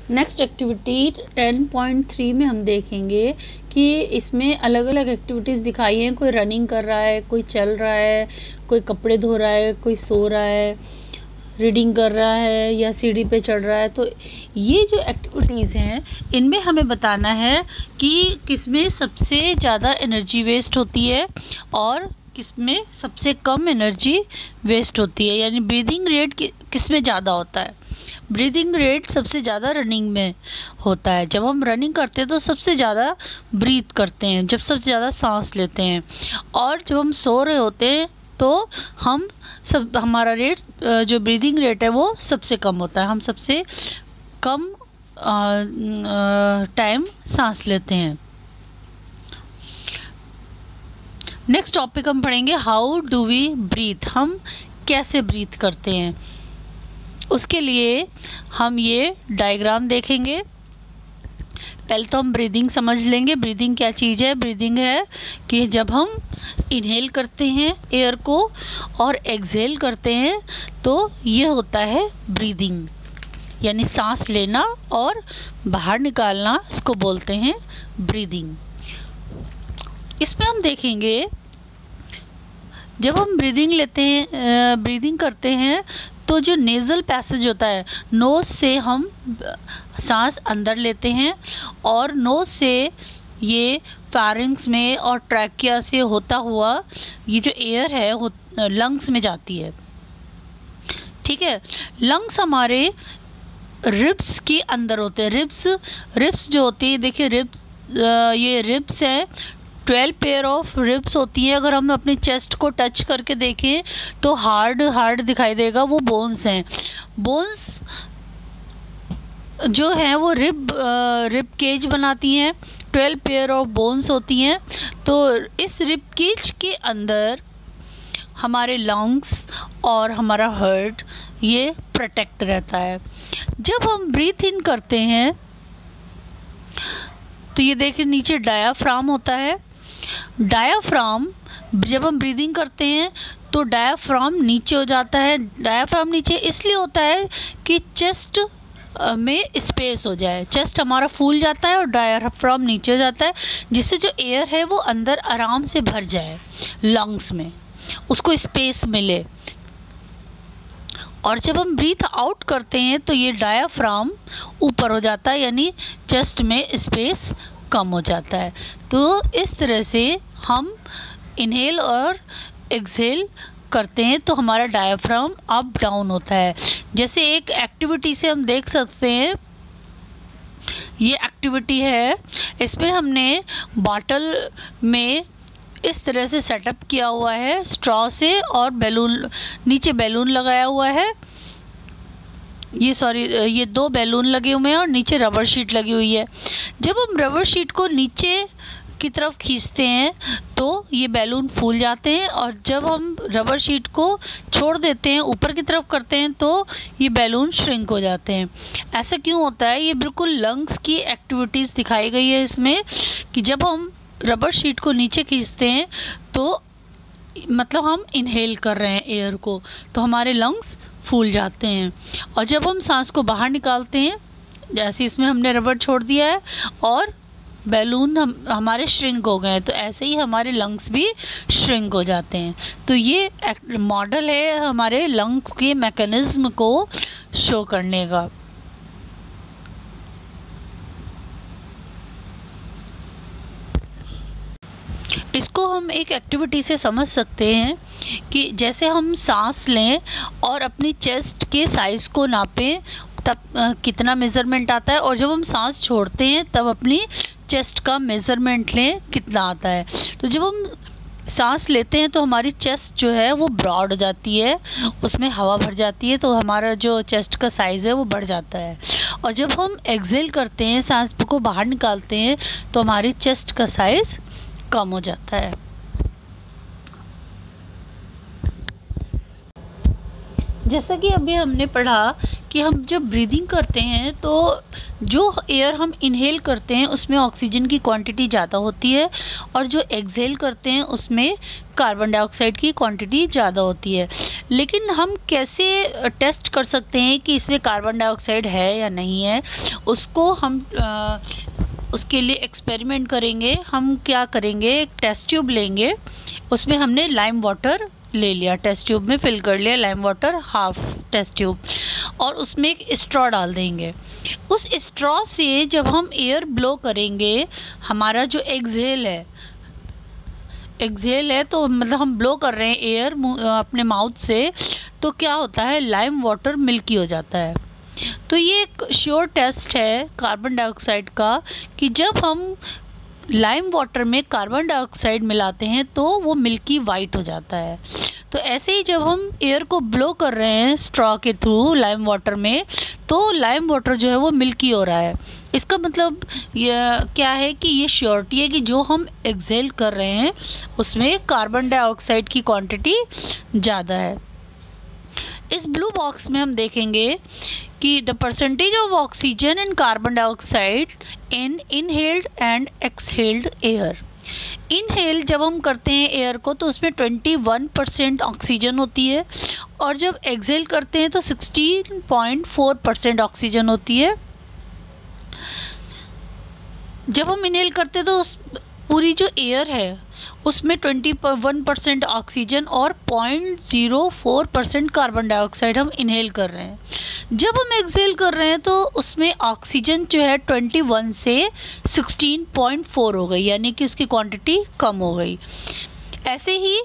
Next activity 10.3 में हम देखेंगे कि इसमें अलग अलग एक्टिविटीज़ दिखाई हैं। कोई रनिंग कर रहा है, कोई चल रहा है, कोई कपड़े धो रहा है, कोई सो रहा है, रीडिंग कर रहा है या सीढ़ी पे चढ़ रहा है। तो ये जो एक्टिविटीज़ हैं इनमें हमें बताना है कि किसमें सबसे ज़्यादा एनर्जी वेस्ट होती है और किसमें सबसे कम एनर्जी वेस्ट होती है, यानी ब्रीदिंग रेट किसमें ज़्यादा होता है। ब्रीदिंग रेट सबसे ज़्यादा रनिंग में होता है। जब हम रनिंग करते हैं तो सबसे ज़्यादा ब्रीथ करते हैं, जब सबसे ज़्यादा सांस लेते हैं। और जब हम सो रहे होते हैं तो हमारा रेट जो ब्रीदिंग रेट है वो सबसे कम होता है। हम सबसे कम टाइम सांस लेते हैं। नेक्स्ट टॉपिक हम पढ़ेंगे हाउ डू वी ब्रीथ। हम कैसे ब्रीथ करते हैं, उसके लिए हम ये डायग्राम देखेंगे। पहले तो हम ब्रीदिंग समझ लेंगे। ब्रीदिंग क्या चीज़ है? ब्रीदिंग है कि जब हम इनहेल करते हैं एयर को और एक्सहेल करते हैं तो ये होता है ब्रीदिंग, यानी सांस लेना और बाहर निकालना, इसको बोलते हैं ब्रीदिंग। इसमें हम देखेंगे जब हम ब्रीदिंग लेते हैं, ब्रीदिंग करते हैं तो जो नेज़ल पैसेज होता है, नोज़ से हम सांस अंदर लेते हैं और नोज़ से ये फारिंक्स में और ट्रैकिया से होता हुआ ये जो एयर है वो लंग्स में जाती है। ठीक है, लंग्स हमारे रिब्स के अंदर होते हैं। रिब्स जो होती है, देखिए ये रिब्स है, 12 पेयर ऑफ रिब्स होती हैं। अगर हम अपनी चेस्ट को टच करके देखें तो हार्ड दिखाई देगा, वो बोन्स हैं। बोन्स जो हैं वो रिब केज बनाती हैं। 12 पेयर ऑफ बोन्स होती हैं। तो इस रिब केज के अंदर हमारे लंग्स और हमारा हार्ट ये प्रोटेक्ट रहता है। जब हम ब्रीथ इन करते हैं तो ये देखिए नीचे डायाफ्राम होता है। डायाफ्राम, जब हम ब्रीदिंग करते हैं तो डायाफ्राम नीचे हो जाता है। डायाफ्राम नीचे इसलिए होता है कि चेस्ट में स्पेस हो जाए, चेस्ट हमारा फूल जाता है और डायाफ्राम नीचे हो जाता है, जिससे जो एयर है वो अंदर आराम से भर जाए, लंग्स में उसको स्पेस मिले। और जब हम ब्रीथ आउट करते हैं तो ये डायाफ्राम ऊपर हो जाता है, यानी चेस्ट में स्पेस कम हो जाता है। तो इस तरह से हम इनहेल और एक्सहेल करते हैं तो हमारा डायाफ्राम अप डाउन होता है। जैसे एक एक्टिविटी से हम देख सकते हैं, ये एक्टिविटी है, इसमें हमने बॉटल में इस तरह से सेटअप किया हुआ है स्ट्रॉ से, और बैलून, नीचे बैलून लगाया हुआ है। ये 2 बैलून लगे हुए हैं और नीचे रबर शीट लगी हुई है। जब हम रबर शीट को नीचे की तरफ खींचते हैं तो ये बैलून फूल जाते हैं, और जब हम रबर शीट को छोड़ देते हैं, ऊपर की तरफ करते हैं, तो ये बैलून श्रिंक हो जाते हैं। ऐसा क्यों होता है? ये बिल्कुल लंग्स की एक्टिविटीज़ दिखाई गई है इसमें, कि जब हम रबर शीट को नीचे खींचते हैं तो मतलब हम इनहेल कर रहे हैं एयर को, तो हमारे लंग्स फूल जाते हैं। और जब हम सांस को बाहर निकालते हैं, जैसे इसमें हमने रबर छोड़ दिया है और बैलून हमारे श्रिंक हो गए हैं, तो ऐसे ही हमारे लंग्स भी श्रिंक हो जाते हैं। तो ये मॉडल है हमारे लंग्स के मैकेनिज्म को शो करने का। इसको हम एक एक्टिविटी से समझ सकते हैं कि जैसे हम सांस लें और अपनी चेस्ट के साइज़ को नापें तब कितना मेज़रमेंट आता है, और जब हम सांस छोड़ते हैं तब अपनी चेस्ट का मेज़रमेंट लें कितना आता है। तो जब हम सांस लेते हैं तो हमारी चेस्ट जो है वो ब्रॉड हो जाती है, उसमें हवा भर जाती है, तो हमारा जो चेस्ट का साइज़ है वो बढ़ जाता है। और जब हम एक्सहेल करते हैं, सांस को बाहर निकालते हैं, तो हमारी चेस्ट का साइज़ कम हो जाता है। जैसा कि अभी हमने पढ़ा कि हम जब ब्रीदिंग करते हैं तो जो एयर हम इनहेल करते हैं उसमें ऑक्सीजन की क्वांटिटी ज़्यादा होती है और जो एक्सहेल करते हैं उसमें कार्बन डाइऑक्साइड की क्वांटिटी ज़्यादा होती है। लेकिन हम कैसे टेस्ट कर सकते हैं कि इसमें कार्बन डाइऑक्साइड है या नहीं है, उसको हम उसके लिए एक्सपेरिमेंट करेंगे। हम क्या करेंगे, एक टेस्ट ट्यूब लेंगे, उसमें हमने लाइम वाटर ले लिया, टेस्ट ट्यूब में फिल कर लिया lime water, half test tube, और उसमें एक स्ट्रॉ डाल देंगे। उस स्ट्रॉ से जब हम एयर ब्लो करेंगे, हमारा जो एक्सहेल है तो मतलब हम ब्लो कर रहे हैं एयर अपने माउथ से, तो क्या होता है, लाइम वाटर मिल्की हो जाता है। तो ये एक श्योर टेस्ट है कार्बन डाइऑक्साइड का कि जब हम लाइम वाटर में कार्बन डाइऑक्साइड मिलाते हैं तो वो मिल्की वाइट हो जाता है। तो ऐसे ही जब हम एयर को ब्लो कर रहे हैं स्ट्रॉ के थ्रू लाइम वाटर में, तो लाइम वाटर जो है वो मिल्की हो रहा है। इसका मतलब ये क्या है कि ये श्योरिटी है कि जो हम एक्सहेल कर रहे हैं उसमें कार्बन डाइऑक्साइड की क्वांटिटी ज़्यादा है। इस ब्लू बॉक्स में हम देखेंगे कि the percentage of oxygen and carbon dioxide in inhaled and exhaled air. Inhale जब हम करते हैं एयर को तो उसमें 21% ऑक्सीजन होती है, और जब एक्सहेल करते हैं तो 16.4% ऑक्सीजन होती है। जब हम इनहेल करते हैं तो उस पूरी जो एयर है उसमें 21% ऑक्सीजन और 0.04% कार्बन डाइऑक्साइड हम इनहेल कर रहे हैं। जब हम एक्सहेल कर रहे हैं तो उसमें ऑक्सीजन जो है 21 से 16.4 हो गई, यानी कि उसकी क्वांटिटी कम हो गई। ऐसे ही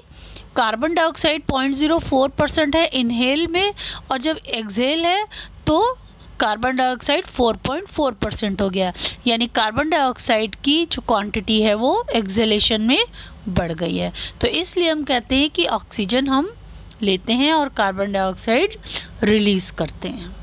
कार्बन डाइऑक्साइड 0.04% है इनहेल में, और जब एक्सहेल है तो कार्बन डाइऑक्साइड 4.4% हो गया, यानी कार्बन डाइऑक्साइड की जो क्वांटिटी है वो एक्सहेलेशन में बढ़ गई है। तो इसलिए हम कहते हैं कि ऑक्सीजन हम लेते हैं और कार्बन डाइऑक्साइड रिलीज़ करते हैं।